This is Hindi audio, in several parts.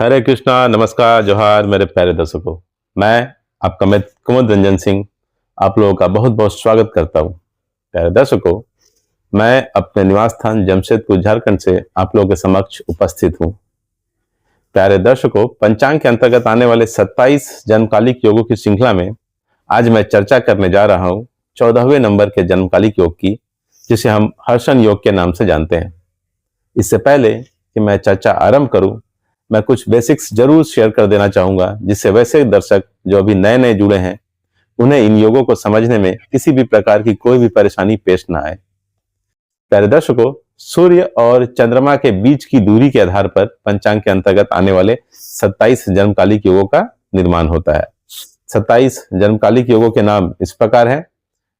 हरे कृष्णा, नमस्कार, जोहार मेरे प्यारे दर्शकों। मैं आपका मित्र कुमुद रंजन सिंह आप लोगों का बहुत बहुत स्वागत करता हूं। प्यारे दर्शकों, मैं अपने निवास स्थान जमशेदपुर झारखंड से आप लोगों के समक्ष उपस्थित हूं। प्यारे दर्शकों, पंचांग के अंतर्गत आने वाले 27 जन्मकालिक योगों की श्रृंखला में आज मैं चर्चा करने जा रहा हूं 14वें नंबर के जन्मकालिक योग की, जिसे हम हर्षण योग के नाम से जानते हैं। इससे पहले कि मैं चर्चा आरंभ करूं, मैं कुछ बेसिक्स जरूर शेयर कर देना चाहूंगा, जिससे वैसे दर्शक जो अभी नए नए जुड़े हैं उन्हें इन योगों को समझने में किसी भी प्रकार की कोई भी परेशानी पेश ना आए। प्यारे दर्शकों, सूर्य और चंद्रमा के बीच की दूरी के आधार पर पंचांग के अंतर्गत आने वाले 27 जन्मकालिक योगों का निर्माण होता है। 27 जन्मकालिक योगों के नाम इस प्रकार हैं: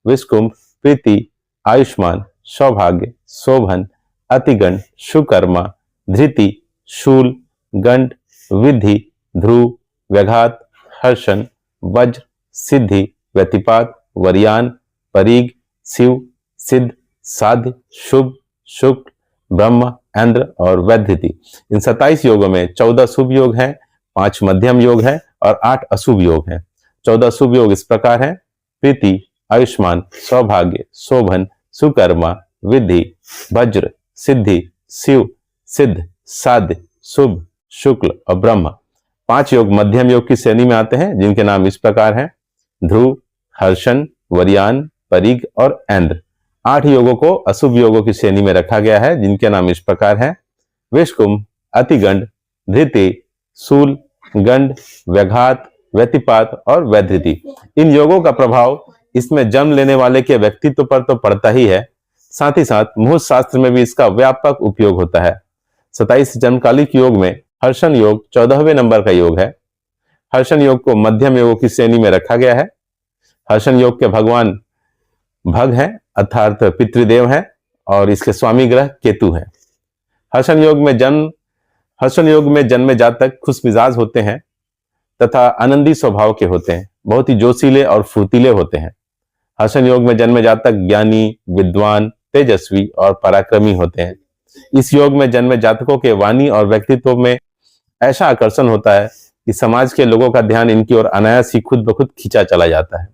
विषकुंभ, प्रीति, आयुष्मान, सौभाग्य, शोभन, अतिगण, सुकर्मा, धृति, शूल, गंड, विधि, ध्रुव, व्याघात, हर्षण, वज्र, सिद्धि, व्यतिपात, वरियान, परीग, शिव, सिद्ध, साध्य, शुभ, शुक्ल, ब्रह्म, इंद्र और वैधृति। इन 27 योगों में 14 शुभ योग हैं, 5 मध्यम योग हैं और 8 अशुभ योग हैं। 14 शुभ योग इस प्रकार हैं: प्रीति, आयुष्मान, सौभाग्य, शोभन, सुकर्मा, विधि, वज्र, सिद्धि, शिव, सिद्ध, साध्य, शुभ, शुक्ल और ब्रह्म। 5 योग मध्यम योग की श्रेणी में आते हैं, जिनके नाम इस प्रकार हैं: ध्रुव, हर्षण, वरियान, परीग और इंद्र। 8 योगों को अशुभ योगों की श्रेणी में रखा गया है, जिनके नाम इस प्रकार हैं: विषकुंभ, अतिगंड, धृति, शूल, गंड, व्याघात, व्यतिपात और वैधृति। इन योगों का प्रभाव इसमें जन्म लेने वाले के व्यक्तित्व पर तो पड़ता ही है, साथ ही साथ मुहूर्त शास्त्र में भी इसका व्यापक उपयोग होता है। 27 जन्मकालिक योग में हर्षण योग 14वें नंबर का योग है। हर्षण योग को मध्यम योगों की श्रेणी में रखा गया है। हर्षण योग के भगवान भग हैं, अर्थात पितृदेव हैं, और इसके स्वामी ग्रह केतु हैं। हर्षण योग में जन्मे जातक खुश मिजाज होते हैं तथा आनंदी स्वभाव के होते हैं, बहुत ही जोशीले और फुर्तीले होते हैं। हर्षण योग में जन्मे जातक ज्ञानी, विद्वान, तेजस्वी और पराक्रमी होते हैं। इस योग में जन्मे जातकों के वाणी और व्यक्तित्व में ऐसा आकर्षण होता है कि समाज के लोगों का ध्यान इनकी ओर अनायास ही खुद ब खुद खींचा चला जाता है।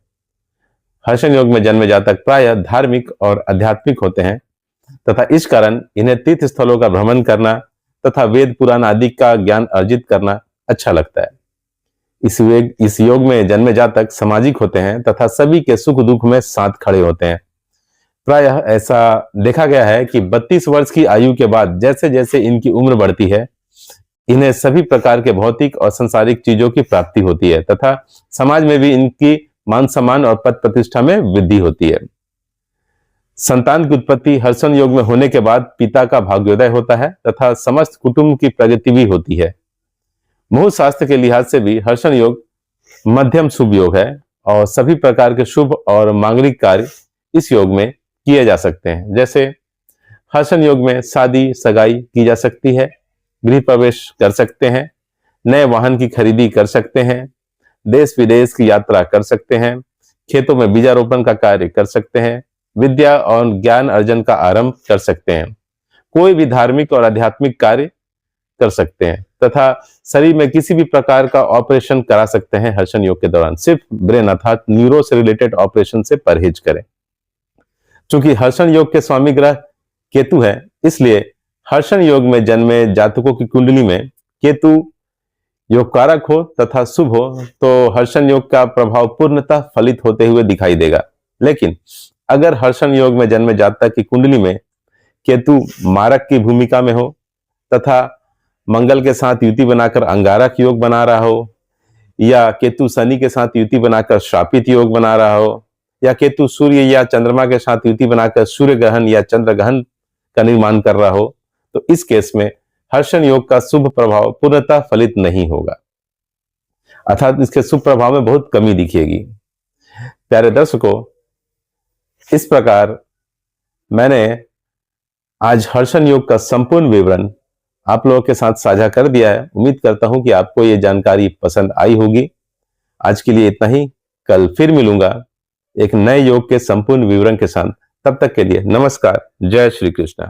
हर्षण योग में जन्मे जातक प्रायः धार्मिक और आध्यात्मिक होते हैं तथा इस कारण इन्हें तीर्थ स्थलों का भ्रमण करना तथा वेद पुराण आदि का ज्ञान अर्जित करना अच्छा लगता है। इस योग में जन्मे जातक सामाजिक होते हैं तथा सभी के सुख दुख में साथ खड़े होते हैं। प्रायः ऐसा देखा गया है कि 32 वर्ष की आयु के बाद जैसे जैसे इनकी उम्र बढ़ती है, इन्हें सभी प्रकार के भौतिक और सांसारिक चीजों की प्राप्ति होती है तथा समाज में भी इनकी मान सम्मान और पद प्रतिष्ठा में वृद्धि होती है। संतान की उत्पत्ति हर्षण योग में होने के बाद पिता का भाग्योदय होता है तथा समस्त कुटुंब की प्रगति भी होती है। मुहूर्त शास्त्र के लिहाज से भी हर्षण योग मध्यम शुभ योग है और सभी प्रकार के शुभ और मांगलिक कार्य इस योग में किए जा सकते हैं। जैसे हर्षण योग में शादी सगाई की जा सकती है, गृह प्रवेश कर सकते हैं, नए वाहन की खरीदी कर सकते हैं, देश विदेश की यात्रा कर सकते हैं, खेतों में बीजारोपण का कार्य कर सकते हैं, विद्या और ज्ञान अर्जन का आरंभ कर सकते हैं, कोई भी धार्मिक और आध्यात्मिक कार्य कर सकते हैं तथा शरीर में किसी भी प्रकार का ऑपरेशन करा सकते हैं। हर्षण योग के दौरान सिर्फ ब्रेन अर्थात न्यूरो से रिलेटेड ऑपरेशन से परहेज करें। चूंकि हर्षण योग के स्वामी ग्रह केतु है, इसलिए हर्षण योग में जन्मे जातकों की कुंडली में केतु योग कारक हो तथा शुभ हो तो हर्षण योग का प्रभाव पूर्णतः फलित होते हुए दिखाई देगा। लेकिन अगर हर्षण योग में जन्मे जातक की कुंडली में केतु मारक की भूमिका में हो तथा मंगल के साथ युति बनाकर अंगारक योग बना रहा हो, या केतु शनि के साथ युति बनाकर शापित योग बना रहा हो, या केतु सूर्य या चंद्रमा के साथ युति बनाकर सूर्य ग्रहण या चंद्र ग्रहण का निर्माण कर रहा हो, तो इस केस में हर्षण योग का शुभ प्रभाव पूर्णतः फलित नहीं होगा, अर्थात इसके शुभ प्रभाव में बहुत कमी दिखेगी। प्यारे दर्शकों, इस प्रकार मैंने आज हर्षण योग का संपूर्ण विवरण आप लोगों के साथ साझा कर दिया है। उम्मीद करता हूं कि आपको ये जानकारी पसंद आई होगी। आज के लिए इतना ही, कल फिर मिलूंगा एक नए योग के संपूर्ण विवरण के साथ। तब तक के लिए नमस्कार, जय श्री कृष्ण।